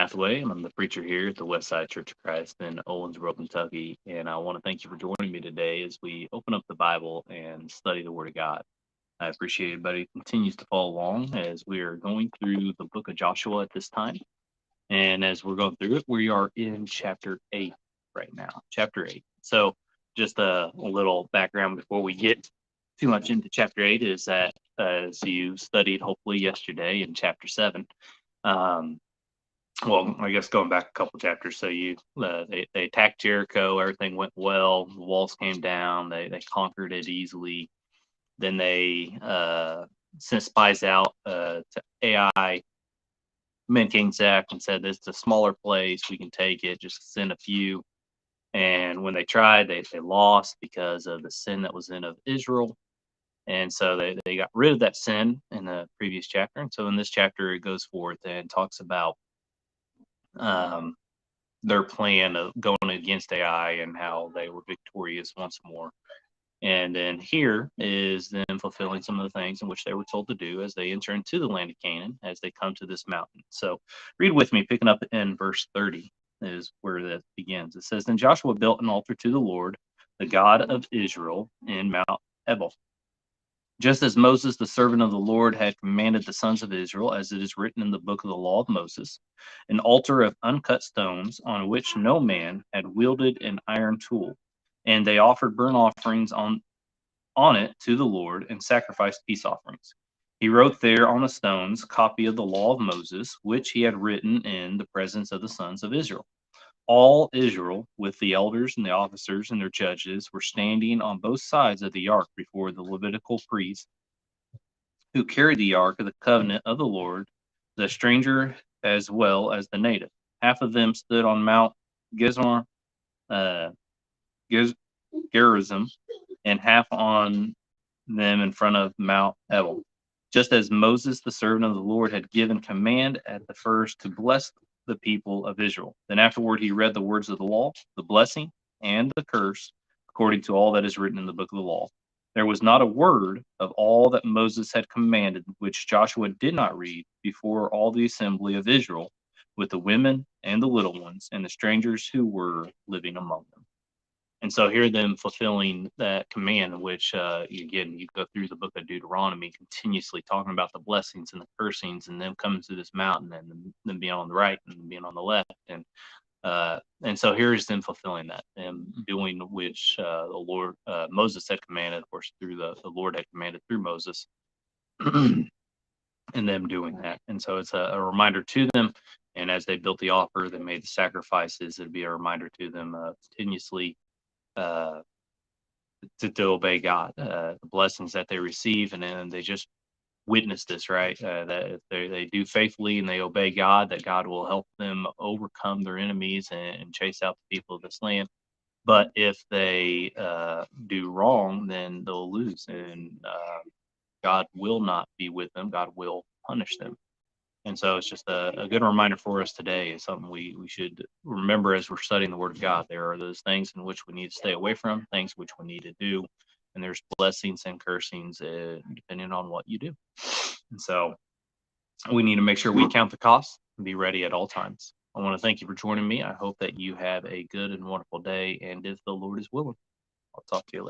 Hathaway, and I'm the preacher here at the Westside Church of Christ in Owensboro, Kentucky. And I want to thank you for joining me today as we open up the Bible and study the Word of God. I appreciate everybody who continues to follow along as we are going through the book of Joshua at this time. And as we're going through it, we are in chapter 8 right now. Chapter 8. So, just a little background before we get too much into chapter 8 is that as you studied hopefully yesterday in chapter 7, well, I guess going back a couple chapters, so they attacked Jericho, everything went well, the walls came down, they conquered it easily. Then they sent spies out to Ai, men King Zach, and said this is a smaller place, we can take it, just send a few. And when they tried, they lost because of the sin that was in of Israel. And so they got rid of that sin in the previous chapter. And so in this chapter, it goes forth and talks about um, their plan of going against Ai and how they were victorious once more. And then here is them fulfilling some of the things in which they were told to do as they enter into the land of Canaan, as they come to this mountain. So read with me, picking up in verse 30 is where that begins. It says, Then Joshua built an altar to the Lord, the God of Israel, in Mount Ebal, just as Moses, the servant of the Lord, had commanded the sons of Israel, as it is written in the book of the law of Moses, an altar of uncut stones on which no man had wielded an iron tool. And they offered burnt offerings on it to the Lord and sacrificed peace offerings. He wrote there on the stones copy of the law of Moses, which he had written in the presence of the sons of Israel. All Israel, with the elders and the officers and their judges, were standing on both sides of the ark before the Levitical priests who carried the ark of the covenant of the Lord, the stranger as well as the native. Half of them stood on Mount Gerizim, Gerizim, and half on them in front of Mount Ebal, just as Moses, the servant of the Lord, had given command at the first to bless the people of Israel. Then afterward he read the words of the law, the blessing and the curse, according to all that is written in the book of the law. There was not a word of all that Moses had commanded which Joshua did not read before all the assembly of Israel, with the women and the little ones and the strangers who were living among them. And so here them fulfilling that command, which again, you go through the book of Deuteronomy, continuously talking about the blessings and the cursings, and them coming to this mountain, and them being on the right and being on the left, and so here's them fulfilling that and doing which the Lord Moses had commanded, of course, through the Lord had commanded through Moses, and them doing that. And so it's a reminder to them. And as they built the altar, they made the sacrifices. It'd be a reminder to them continuously uh, to obey God, the blessings that they receive, and then they just witness this, right? That if they do faithfully and they obey God, that God will help them overcome their enemies and chase out the people of this land. But if they do wrong, then they'll lose, and God will not be with them. God will punish them. And so it's just a good reminder for us today. It's something we should remember as we're studying the Word of God. There are those things in which we need to stay away from, things which we need to do. And there's blessings and cursings depending on what you do. And so we need to make sure we count the costs and be ready at all times. I want to thank you for joining me. I hope that you have a good and wonderful day. And if the Lord is willing, I'll talk to you later.